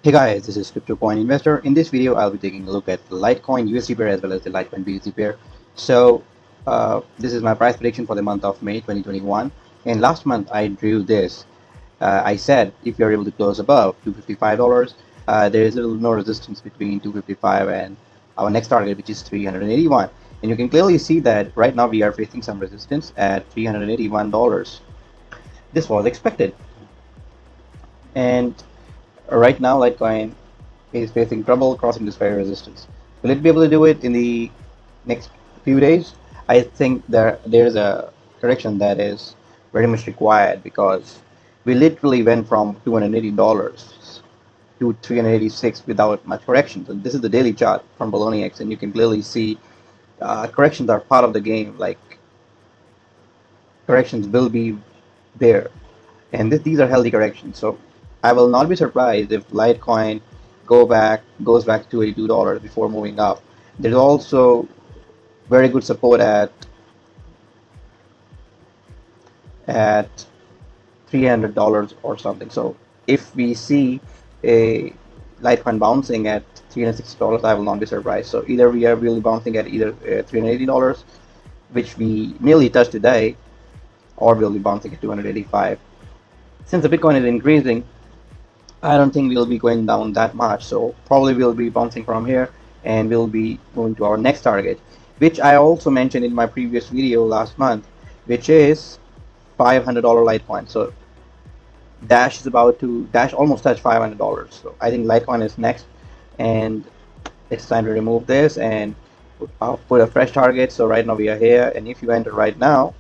Hey guys, this is CryptoCoin Investor. In this video, I'll be taking a look at the Litecoin USD pair as well as the Litecoin BTC pair. This is my price prediction for the month of May 2021. And last month, I drew this. I said if you're able to close above $255, there is little no resistance between 255 and our next target, which is 381. And you can clearly see that right now we are facing some resistance at $381. This was expected. And right now, Litecoin is facing trouble crossing this very resistance. Will it be able to do it in the next few days? I think there's a correction that is very much required because we literally went from $280 to 386 without much correction. So this is the daily chart from Baloney X, and you can clearly see corrections are part of the game. Like corrections will be there, and these are healthy corrections. So I will not be surprised if Litecoin goes back to $82 before moving up. There's also very good support at $300 or something. So if we see a Litecoin bouncing at $360, I will not be surprised. So either we are really bouncing at either $380, which we nearly touched today, or we'll be bouncing at 285. Since the Bitcoin is increasing, I don't think we'll be going down that much, so probably we'll be bouncing from here and we'll be going to our next target, which I also mentioned in my previous video last month, which is $500 Litecoin. So Dash is about to almost touch $500. So I think Litecoin is next, and it's time to remove this and I'll put a fresh target. So right now we are here, and if you enter right now,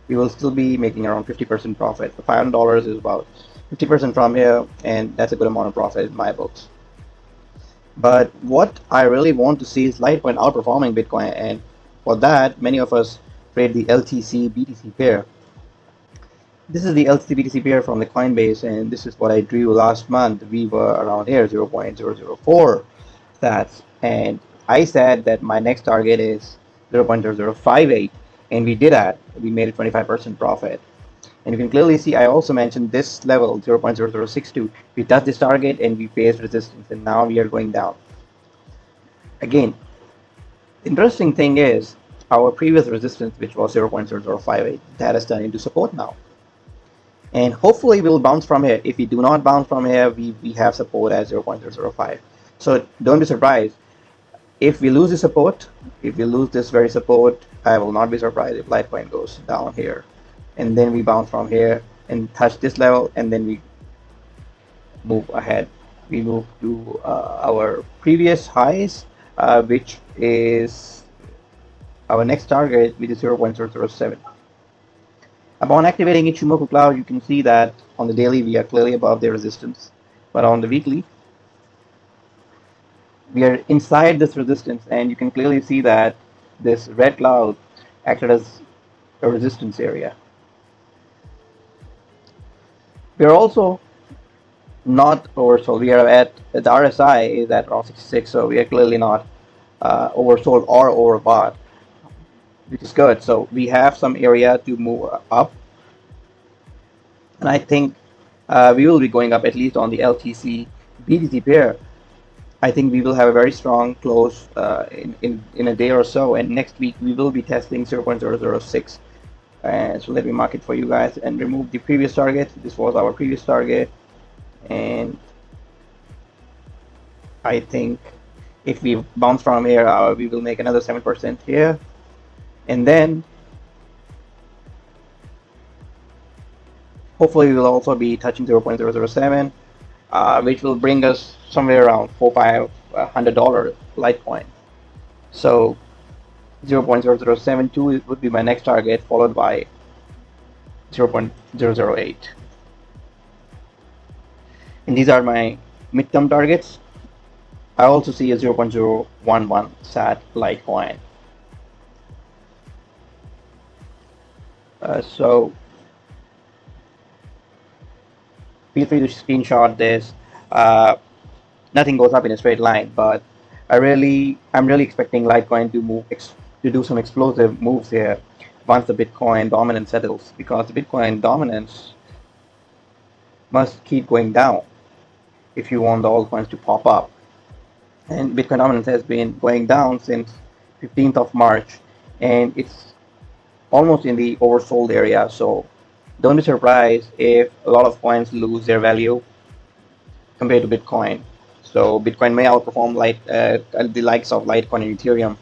we will still be making around 50% profit. The $500 is about 50% from here, and that's a good amount of profit in my books. But what I really want to see is Litecoin outperforming Bitcoin, and for that, many of us trade the LTC BTC pair. This is the LTC BTC pair from the Coinbase, and this is what I drew last month. We were around here, 0.004 stats, and I said that my next target is 0.0058, and we did that. We made a 25% profit. And you can clearly see I also mentioned this level 0.0062. We touched this target and we faced resistance, and now we are going down. Again, the interesting thing is our previous resistance, which was 0.0058, that has turned into support now. And hopefully we'll bounce from here. If we do not bounce from here, we have support at 0.005. So don't be surprised. If we lose the support, if we lose this very support, I will not be surprised if Litecoin goes down here. And then we bounce from here and touch this level, and then we move ahead. We move to our previous highs, which is our next target, which is 0.007. Upon activating Ichimoku Cloud, you can see that on the daily we are clearly above the resistance, but on the weekly we are inside this resistance, and you can clearly see that this red cloud acted as a resistance area. We are also not oversold. We are at the RSI is at around 66, so we are clearly not oversold or overbought, which is good. So we have some area to move up, and I think we will be going up at least on the LTC BTC pair. I think we will have a very strong close in a day or so, and next week we will be testing 0.006. So let me mark it for you guys and remove the previous target. This was our previous target, and I think if we bounce from here, we will make another 7% here, and then hopefully we will also be touching 0.007, which will bring us somewhere around $400-500 Litecoin. So 0.0072 would be my next target, followed by 0.008. And these are my midterm targets. I also see a 0.011 SAT Litecoin. So feel free to screenshot this. Nothing goes up in a straight line, but I'm really expecting Litecoin to do some explosive moves here once the Bitcoin dominance settles, because the Bitcoin dominance must keep going down. if you want the altcoins to pop up. And Bitcoin dominance has been going down since 15th of March, and it's almost in the oversold area. So don't be surprised if a lot of coins lose their value compared to Bitcoin. So Bitcoin may outperform the likes of Litecoin and Ethereum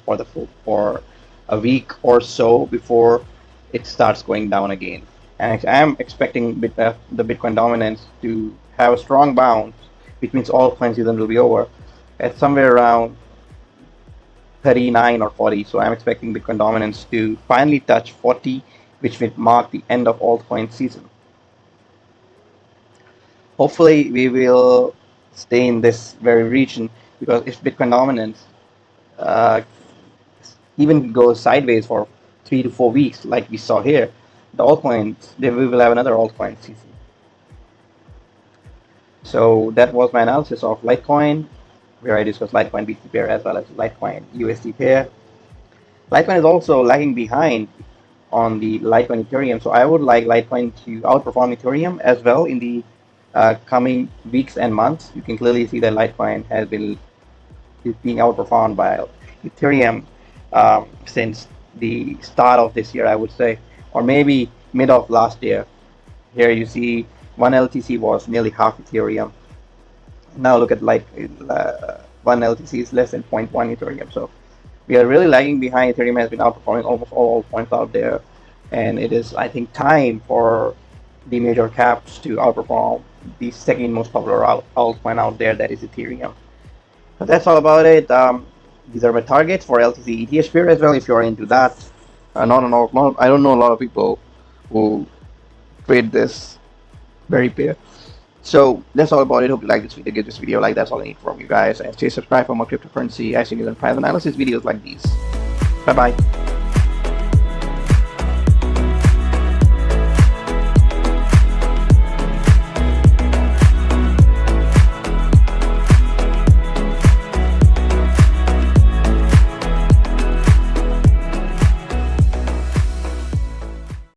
for a week or so before it starts going down again. And I am expecting the Bitcoin dominance to have a strong bounce, which means all coin season will be over at somewhere around 39 or 40. So I'm expecting Bitcoin dominance to finally touch 40, which will mark the end of altcoin season. Hopefully we will stay in this very region, because if Bitcoin dominance uh, even goes sideways for 3 to 4 weeks like we saw here, the altcoins, we will have another altcoin season. So that was my analysis of Litecoin, where I discussed Litecoin BTC pair as well as Litecoin USD pair. Litecoin is also lagging behind on the Litecoin Ethereum, so I would like Litecoin to outperform Ethereum as well in the coming weeks and months. You can clearly see that Litecoin has been being outperformed by Ethereum since the start of this year, I would say, or maybe mid of last year. Here you see one LTC was nearly half Ethereum. Now look at one LTC is less than 0.1 Ethereum. So we are really lagging behind. Ethereum has been outperforming almost all altcoins out there, and it is, I think, time for the major caps to outperform the second most popular altcoin out there, that is Ethereum. So that's all about it. These are my targets for LTC ETH pair as well, if you're into that. I don't know a lot of people who trade this very pair. So that's all about it. Hope you like this video. Give this video a like. That's all I need from you guys. And stay subscribed for more cryptocurrency, IC news, and private analysis videos like these. Bye bye.